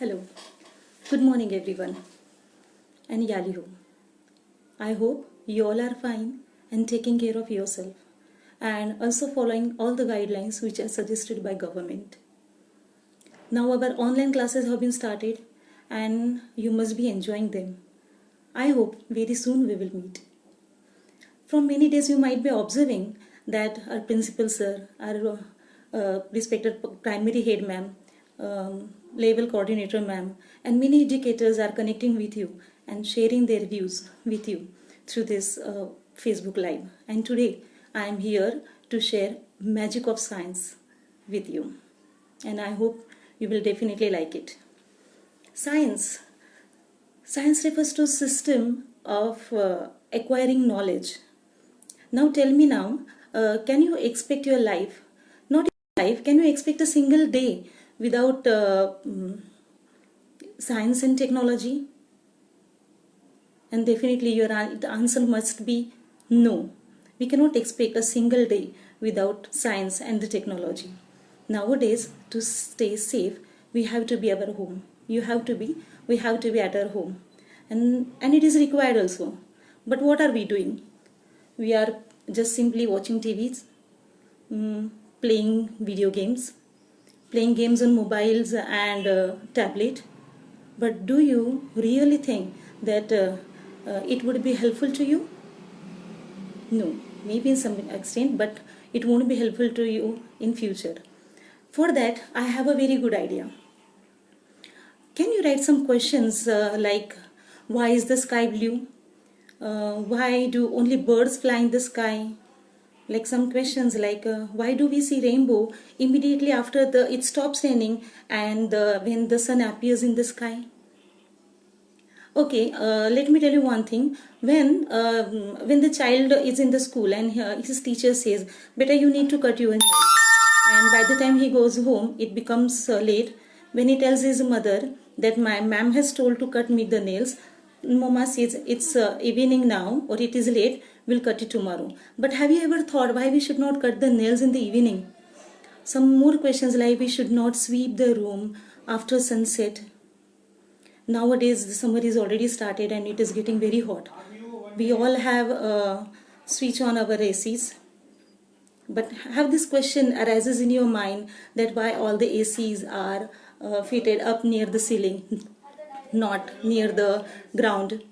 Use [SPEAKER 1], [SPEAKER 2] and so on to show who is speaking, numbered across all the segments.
[SPEAKER 1] Hello, good morning everyone, and Yaliho. I hope you all are fine and taking care of yourself and also following all the guidelines which are suggested by government. Now our online classes have been started and you must be enjoying them. I hope very soon we will meet. From many days you might be observing that our principal sir, our respected primary head ma'am, level coordinator ma'am, and many educators are connecting with you and sharing their views with you through this Facebook Live. And today I am here to share magic of science with you. And I hope you will definitely like it. Science refers to a system of acquiring knowledge. Now tell me now, can you expect your life, not your life, can you expect a single day without science and technology? And definitely the answer must be no. We cannot expect a single day without science and the technology. Nowadays, to stay safe, we have to be at our home. We have to be at our home. And it is required also. But what are we doing? We are just simply watching TVs, playing video games, playing games on mobiles and tablet. But do you really think that it would be helpful to you? No, maybe in some extent, but it won't be helpful to you in future. For that, I have a very good idea. Can you write some questions like, why is the sky blue? Why do only birds fly in the sky? Like some questions like, why do we see rainbow immediately after it stops raining and when the sun appears in the sky? Okay, let me tell you one thing. When the child is in the school and his teacher says, "Beta, you need to cut your nails," and by the time he goes home, it becomes late. When he tells his mother that my ma'am has told to cut me the nails, Mama says it's evening now or it is late, we'll cut it tomorrow. But have you ever thought why we should not cut the nails in the evening? Some more questions like we should not sweep the room after sunset. Nowadays the summer is already started and it is getting very hot. We all have switch on our ACs. But have this question arises in your mind that why all the ACs are fitted up near the ceiling, not near the ground?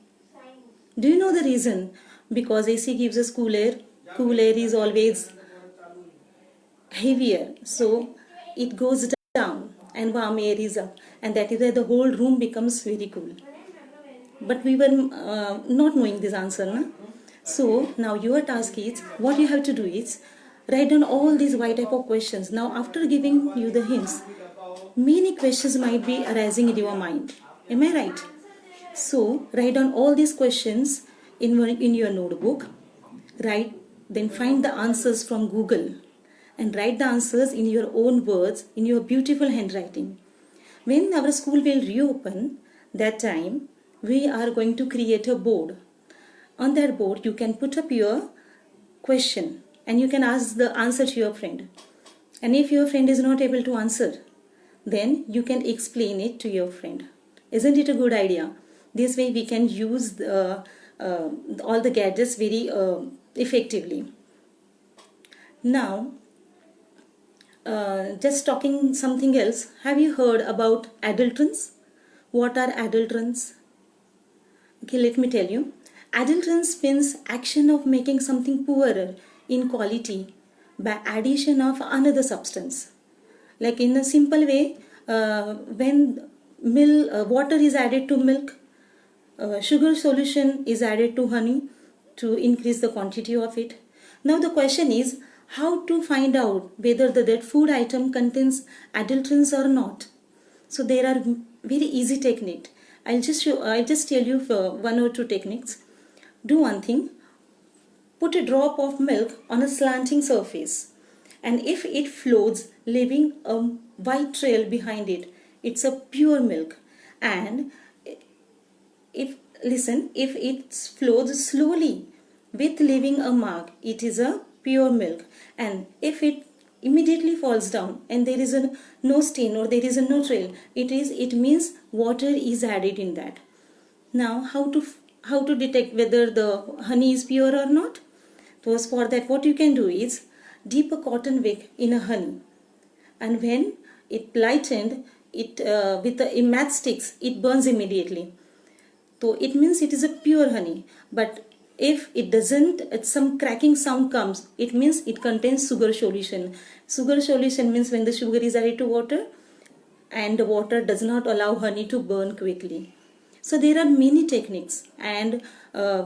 [SPEAKER 1] Do you know the reason? Because AC gives us cool air. Cool air is always heavier, so it goes down and warm air is up, and that is why the whole room becomes very cool. But we were not knowing this answer, na? So now your task is, what you have to do is write down all these Y type of questions. Now after giving you the hints, many questions might be arising in your mind. Am I right? So write down all these questions in your notebook. Then find the answers from Google and write the answers in your own words, in your beautiful handwriting. When our school will reopen, that time we are going to create a board. On that board you can put up your question and you can ask the answer to your friend. And if your friend is not able to answer, then you can explain it to your friend. Isn't it a good idea? This way we can use all the gadgets very effectively. Now, just talking something else, have you heard about adulterants? What are adulterants? Okay, let me tell you. Adulterants means action of making something poorer in quality by addition of another substance. Like in a simple way, when water is added to milk, sugar solution is added to honey to increase the quantity of it. Now the question is how to find out whether that food item contains adulterants or not. So there are very easy technique. I'll just tell you one or two techniques. Do one thing. Put a drop of milk on a slanting surface, and if it floats, leaving a white trail behind it, it's a pure milk. And if it flows slowly with leaving a mark, it is a pure milk. And if it immediately falls down and there is a no stain or there is a no trail, it means water is added in that. Now how to detect whether the honey is pure or not? So for that, what you can do is dip a cotton wick in a honey, and when it lightened, it with the matchsticks, it burns immediately. So it means it is a pure honey. But if it doesn't, some cracking sound comes, it means it contains sugar solution. Sugar solution means when the sugar is added to water and the water does not allow honey to burn quickly. So there are many techniques, and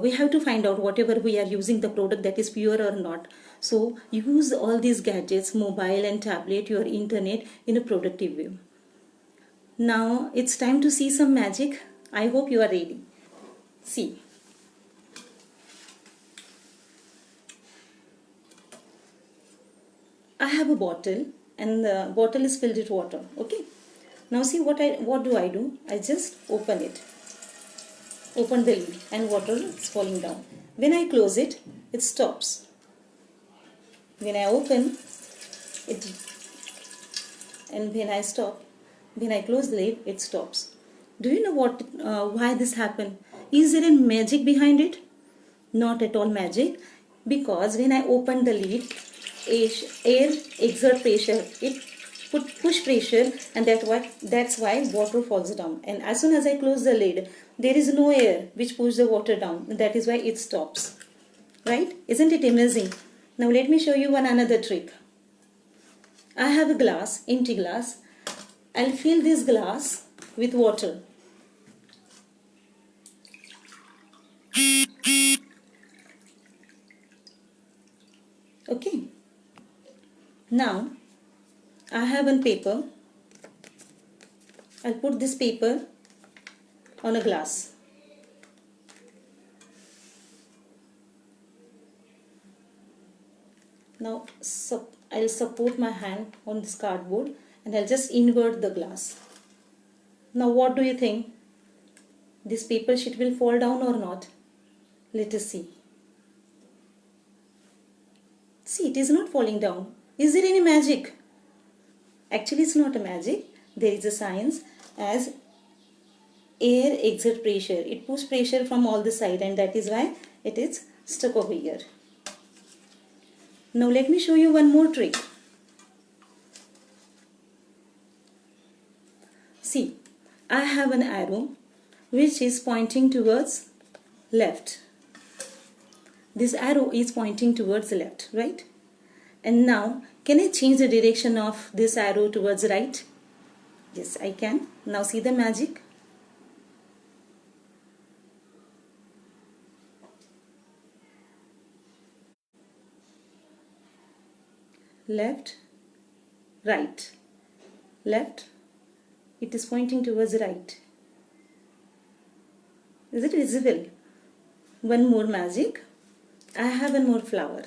[SPEAKER 1] we have to find out whatever we are using the product that is pure or not. So use all these gadgets, mobile and tablet, your internet in a productive way. Now it's time to see some magic. I hope you are ready. See. I have a bottle and the bottle is filled with water. Okay. Now see what do I do? I just open it. Open the lid and water is falling down. When I close it, it stops. When I open it, and when I close the lid, it stops. Do you know why this happened? Is there a magic behind it? Not at all magic, because when I open the lid, air exert pressure, it push pressure, and that's why water falls down. And as soon as I close the lid, there is no air which pushes the water down. That is why it stops. Right? Isn't it amazing? Now let me show you another trick. I have a glass, empty glass. I'll fill this glass with water. Okay. Now I have one paper. I'll put this paper on a glass. Now I'll support my hand on this cardboard and I'll just invert the glass. Now what do you think? This paper sheet will fall down or not? Let us see. See, it is not falling down. Is there any magic? Actually, it's not a magic. There is a science. As air exert pressure, it puts pressure from all the side, and that is why it is stuck over here. Now let me show you one more trick. See, I have an arrow which is pointing towards left. This arrow is pointing towards left, right? And now, can I change the direction of this arrow towards right? Yes, I can. Now see the magic. Left, right, left. It is pointing towards right. Is it visible? One more magic. I have one more flower.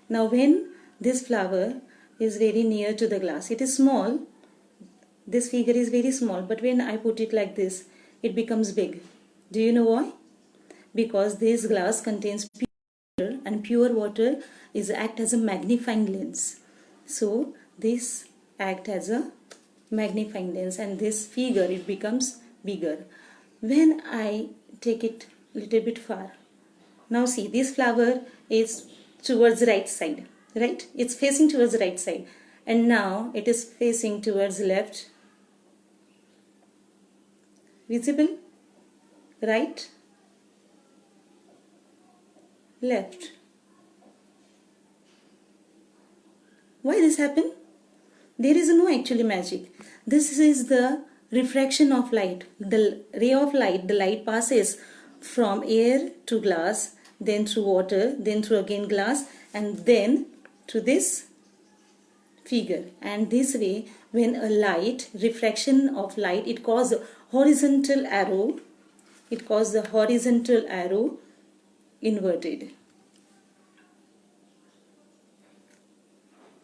[SPEAKER 1] Now when this flower is very near to the glass, it is small. This figure is very small, but when I put it like this, it becomes big. Do you know why? Because this glass contains pure water, and pure water is act as a magnifying lens. So this act as a magnifying lens, and this figure, it becomes bigger. When I take it little bit far, now see, this flower is towards right side, right? It's facing towards the right side, and now it is facing towards left. Visible? Right, left. Why this happen? There is no actually magic. This is the refraction of light. The ray of light, the light passes from air to glass, then through water, then through again glass, and then to this figure. And this way, when a light, refraction of light, it causes a horizontal arrow. It causes the horizontal arrow inverted.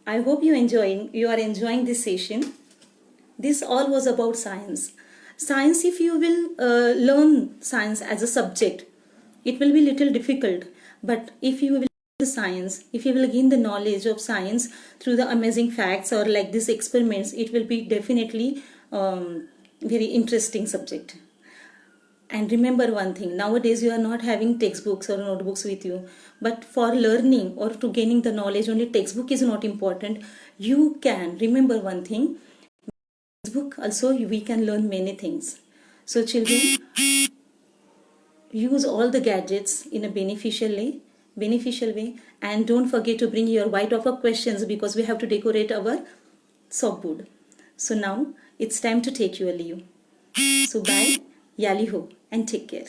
[SPEAKER 1] I hope you are enjoying this session. This all was about science. Science, if you will learn science as a subject, it will be little difficult. But if you will the science, if you will gain the knowledge of science through the amazing facts or like these experiments, it will be definitely very interesting subject. And remember one thing, nowadays you are not having textbooks or notebooks with you, but for learning or to gaining the knowledge, only textbook is not important. You can remember one thing, textbook also we can learn many things. So children, use all the gadgets in a beneficial way, and don't forget to bring your white offer questions because we have to decorate our softboard. So now it's time to take your leave. So bye, yali ho, and take care.